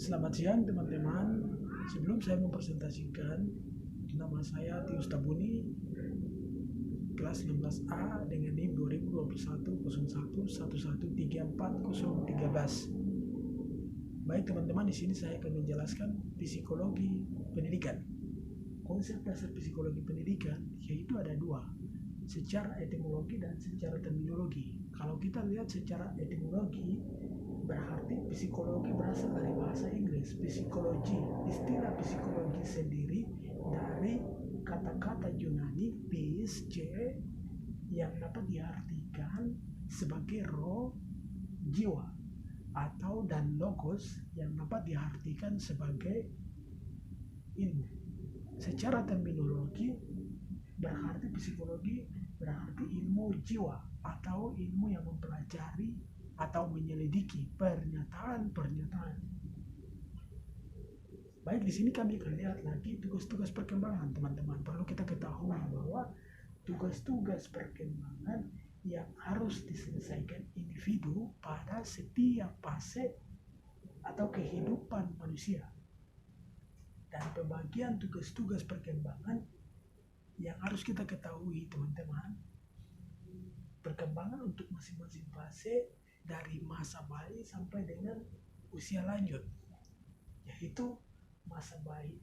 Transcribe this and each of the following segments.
Selamat siang teman-teman. Sebelum saya mempresentasikan, nama saya Tius Tabuni, kelas 16A dengan NIM 2021-01-1134-013. Baik teman-teman, di sini saya akan menjelaskan psikologi pendidikan. Konsep dasar psikologi pendidikan yaitu ada dua, secara etimologi dan secara terminologi. Kalau kita lihat secara etimologi, berarti psikologi berasal dari bahasa Inggris psikologi. Istilah psikologi sendiri dari kata-kata Yunani pis, yang dapat diartikan sebagai roh, jiwa, atau dan logos yang dapat diartikan sebagai ilmu. Secara terminologi, berarti psikologi berarti ilmu jiwa atau ilmu yang mempelajari atau menyelidiki pernyataan-pernyataan. Baik, di sini kami akan lihat lagi tugas-tugas perkembangan teman-teman. Perlu kita ketahui bahwa tugas-tugas perkembangan yang harus diselesaikan individu pada setiap fase atau kehidupan manusia. Dan pembagian tugas-tugas perkembangan yang harus kita ketahui teman-teman, perkembangan untuk masing-masing fase dari masa bayi sampai dengan usia lanjut, yaitu masa bayi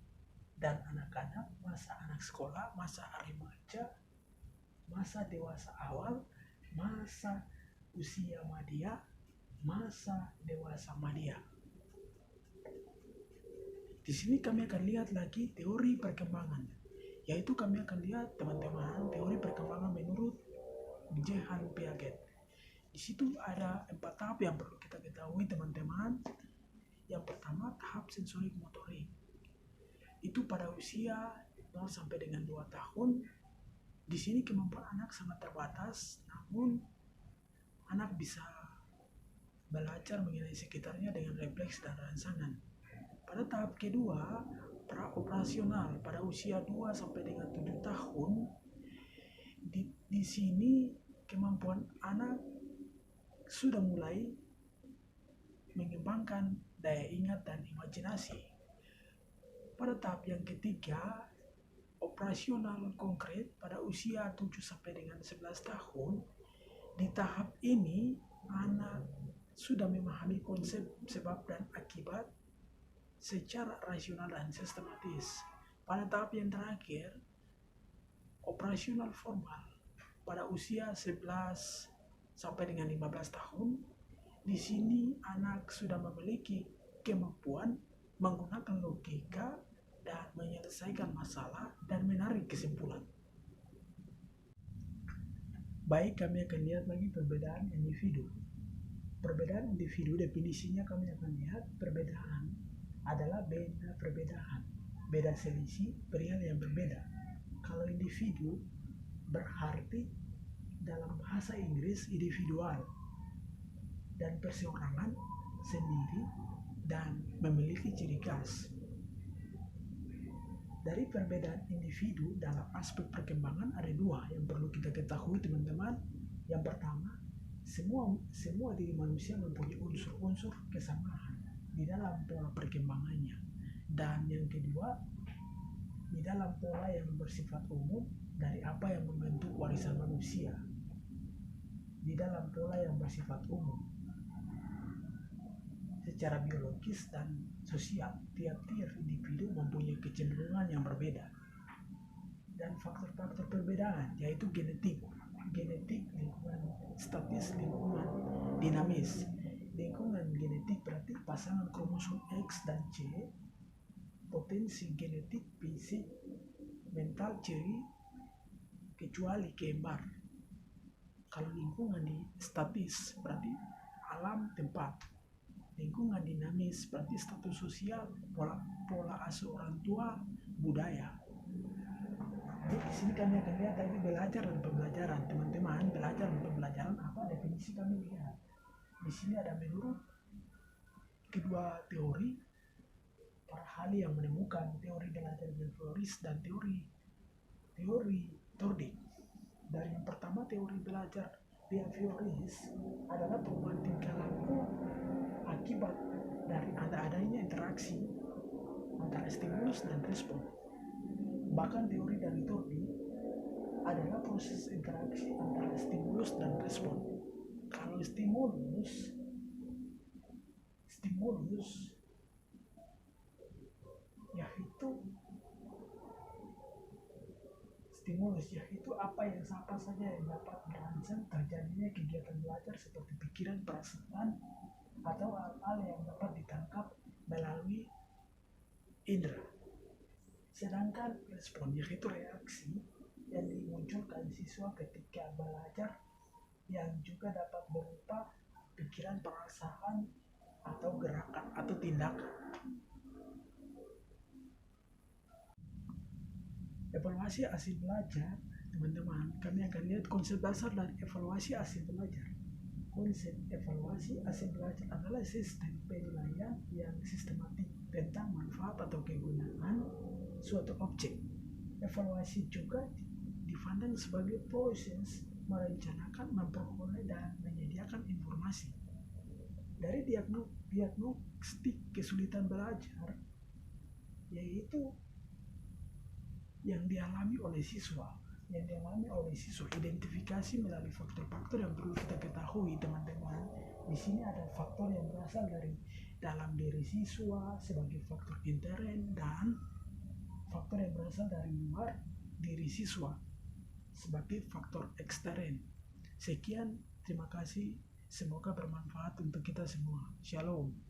dan anak-anak, masa anak sekolah, masa remaja, masa dewasa awal, masa usia madya, masa dewasa madya. Di sini kami akan lihat lagi teori perkembangan, yaitu kami akan lihat teman-teman teori perkembangan menurut Jehan Piaget. Di situ ada 4 tahap yang perlu kita ketahui teman-teman. Yang pertama, tahap sensorik motorik. Itu pada usia 0 sampai dengan 2 tahun. Di sini kemampuan anak sangat terbatas, namun anak bisa belajar mengenai sekitarnya dengan refleks dan rangsangan. Pada tahap kedua, praoperasional, pada usia 2 sampai dengan 7 tahun. Di sini kemampuan anak sudah mulai mengembangkan daya ingat dan imajinasi. Pada tahap yang ketiga, operasional konkret, pada usia 7 sampai dengan 11 tahun. Di tahap ini anak sudah memahami konsep sebab dan akibat secara rasional dan sistematis. Pada tahap yang terakhir, operasional formal, pada usia 11 sampai dengan 15 tahun. Di sini anak sudah memiliki kemampuan menggunakan logika dan menyelesaikan masalah dan menarik kesimpulan. Baik, kami akan lihat lagi perbedaan individu. Perbedaan individu, definisinya kami akan lihat perbedaan adalah beda perbedaan, beda selisih, perihal yang berbeda. Kalau individu berarti dalam bahasa Inggris individual dan perseorangan, sendiri, dan memiliki ciri khas. Dari perbedaan individu dalam aspek perkembangan ada 2 yang perlu kita ketahui teman-teman. Yang pertama, semua diri manusia mempunyai unsur-unsur kesamaan di dalam pola perkembangannya. Dan yang kedua, di dalam pola yang bersifat umum dari apa yang membentuk warisan manusia. Di dalam pola yang bersifat umum secara biologis dan sosial, tiap-tiap individu mempunyai kecenderungan yang berbeda. Dan faktor-faktor perbedaan yaitu genetik, lingkungan statis, lingkungan dinamis. Lingkungan genetik berarti pasangan kromosom X dan C, potensi genetik, fisik, mental, ciri, kecuali kembar. Kalau lingkungan di statis berarti alam, tempat. Lingkungan dinamis berarti status sosial, pola asuh orang tua, budaya. Jadi di sini kami akan lihat lagi belajar dan pembelajaran. Teman-teman, belajar dan pembelajaran apa definisi kami lihat. Di sini ada menurut kedua teori, para ahli yang menemukan teori belajar behavioris dan teori Tordik. Dari yang pertama, teori belajar behavioris adalah perubahan tingkah laku akibat dari adanya interaksi interaksi antara stimulus dan respon. Bahkan teori dari Tordi adalah proses interaksi antara stimulus dan respon. Kalau stimulus yaitu apa saja yang dapat merangsang terjadinya kegiatan belajar seperti pikiran, perasaan, atau hal-hal yang dapat ditangkap melalui indera. Sedangkan respon yaitu reaksi yang dimunculkan siswa ketika belajar yang juga dapat berupa pikiran, perasaan, atau gerakan atau tindakan. Evaluasi hasil belajar, teman-teman, kami akan lihat konsep dasar dari evaluasi hasil belajar. Konsep evaluasi hasil belajar adalah sistem penilaian yang sistematik tentang manfaat atau kegunaan suatu objek. Evaluasi juga dipandang sebagai proses merencanakan, memperoleh, dan menyediakan informasi. Dari diagnostik kesulitan belajar, yaitu yang dialami oleh siswa, identifikasi melalui faktor-faktor yang perlu kita ketahui, teman-teman. Di sini ada faktor yang berasal dari dalam diri siswa sebagai faktor intern dan faktor yang berasal dari luar diri siswa sebagai faktor ekstern. Sekian, terima kasih. Semoga bermanfaat untuk kita semua. Shalom.